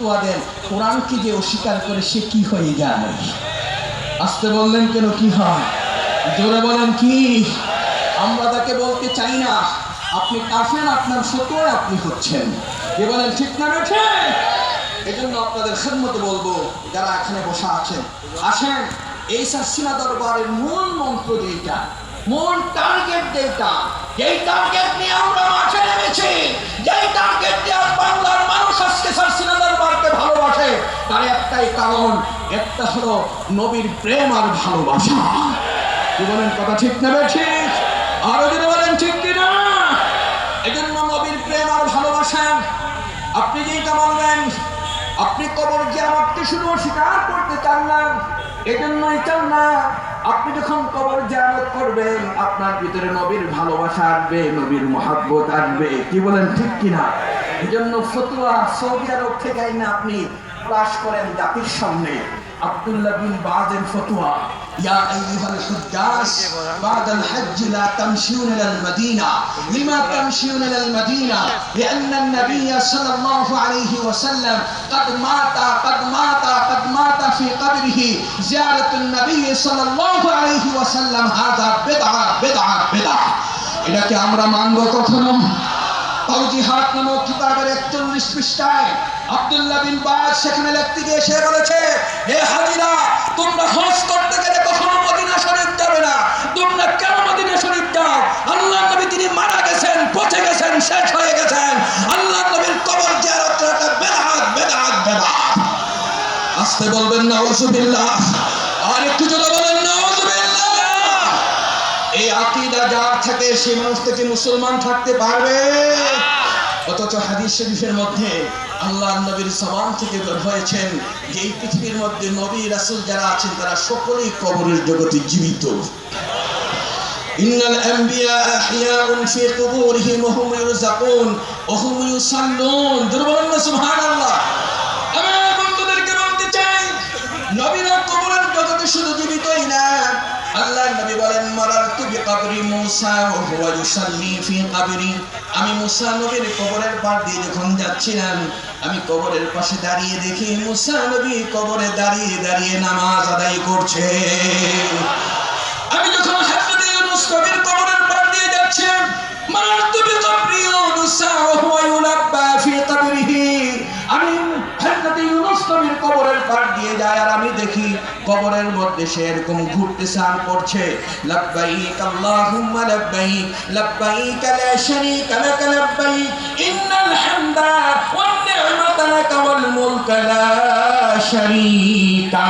ফতোয়া দেন কোরআনকে যে অস্বীকার করে সে কি হয়ে যায়? আসতে বললেন কেন, কি হয়? জোরে বলেন কি? আমরা তাকে বলতে চাই না আপনি কাফের, আপনার ফতোয়ায় আপনি হচ্ছেন। কি বলেন, ঠিক না বেঠে? এজন্য আপনাদের খেদমতে বলবো, যারা এখানে বসা আছেন, আসেন এই সারসিনা দরবারের মূল মন্ত্র যেটা, মূল টার্গেট যেটা, যেই টার্গেট নিয়ে আমরা মাঠে নেমেছি, যেই টার্গেট নিয়ে বাংলার মানুষ আজকে সারসিনা দরবারকে ভালোবাসে, তার একটাই কারণ, একটা হলো নবীর প্রেম আর ভালোবাসা। কি বলেন, কথা ঠিক না ঠিক? আরো যদি বলেন ঠিক কিনা? এজন্য নবীর প্রেম আর ভালোবাসা। আপনি যেটা বলবেন, আপনি কবর জিয়ারতকে শুধু স্বীকার করতে চান না, এজন্যই চান না আপনি যখন কবর জিয়ারত করবেন আপনার ভিতরে নবীর ভালোবাসা আসবে, নবীর মহব্বত আসবে। কি বলেন, ঠিক কিনা? এজন্য ফতোয়া সৌদি আরব থেকে না আপনি প্রকাশ করেন জাতির সামনে। আব্দুল্লাহ বিন বাজের ফতোয়া, ইয়া আইয়ুহাল হুজ্জাজ বাদাল হজ্জ লা তামশিউন ইলাল মদিনা লিমা তামশিউন ইলাল মদিনা লিআন্না النبي صلى الله عليه وسلم قد مات في قبره زيارة النبي صلى الله عليه وسلم هذا بدعة। এটাকে আমরা মানব কখনো? তাওজিহাত নামক কিতাবের 41 পৃষ্ঠায় আব্দুল্লাহ বিন বাজ সেখানে লিখতে গিয়ে সে বলেছে, হে হাজিরা, তোমরা হজ করতে গেলে কখনো মদিনা শরীফ যাবে না। তোমরা কেন মদিনা শরীফ যাও? আল্লাহর নবী তিনি মারা গেছেন, পচে গেছেন, শেষ হয়ে গেছেন। আল্লাহর নবীর কবর জিয়ারত করাটা বেদাত। আসতে বলবেন নাউজুবিল্লাহ, আর একটু জোরে বলেন নাউজুবিল্লাহ। এই আকীদা যার থাকে সে মানুষ থেকে মুসলমান থাকতে পারবে? অথচ হাদিস শরীফের মধ্যে আল্লাহর নবীর জবান থেকে বের হয়েছেন যে এই পৃথিবীর মধ্যে নবী রাসূল যারা আছেন তারা সকলেই কবরের জগতে জীবিত। ইন্নাল আম্বিয়া আহইয়াউন ফি কুবুরিহিম ওয়া হুম ইউরযাকুন ওয়া হুম ইউসাল্লুন। বলুন না সুবহানাল্লাহ। আমি বন্ধুদেরকে বলতে চাই, নবীরা কবরের জগতে শুধু জীবিতই না, আল্লাহর নবী বলেন, মারারতু বিকবরি মূসা ওয়া হুয়া ইউসাল্লি ফি কবরি। আমি মূসা নবীর কবরের পাশ দিয়ে যখন যাচ্ছিলাম, আমি কবরের পাশে দাঁড়িয়ে দেখি মূসা নবী কবরে দাঁড়িয়ে নামাজ আদায় করছে। আমি যখন হযরত ইউনূস নবীর কবরের পাশ দিয়ে যাচ্ছিলাম, মারারতু বিকবরি মূসা ওয়া হুয়া ইউলাব্বা ফি কবরিহি। আমি হযরত ইউনূস নবীর কবরের পাশ দিয়ে যাই আর আমি দেখি কবরের মধ্যে সে এরকম ঘুরতেছে আর পড়ছে, লাব্বাইক আল্লাহুম্মা লাব্বাইক লাব্বাইক লা শারীকা লাক লাব্বাইক ইন্নাল হামদা ওয়ান নি'মাতা লাক ওয়াল মুলক লা শারীকা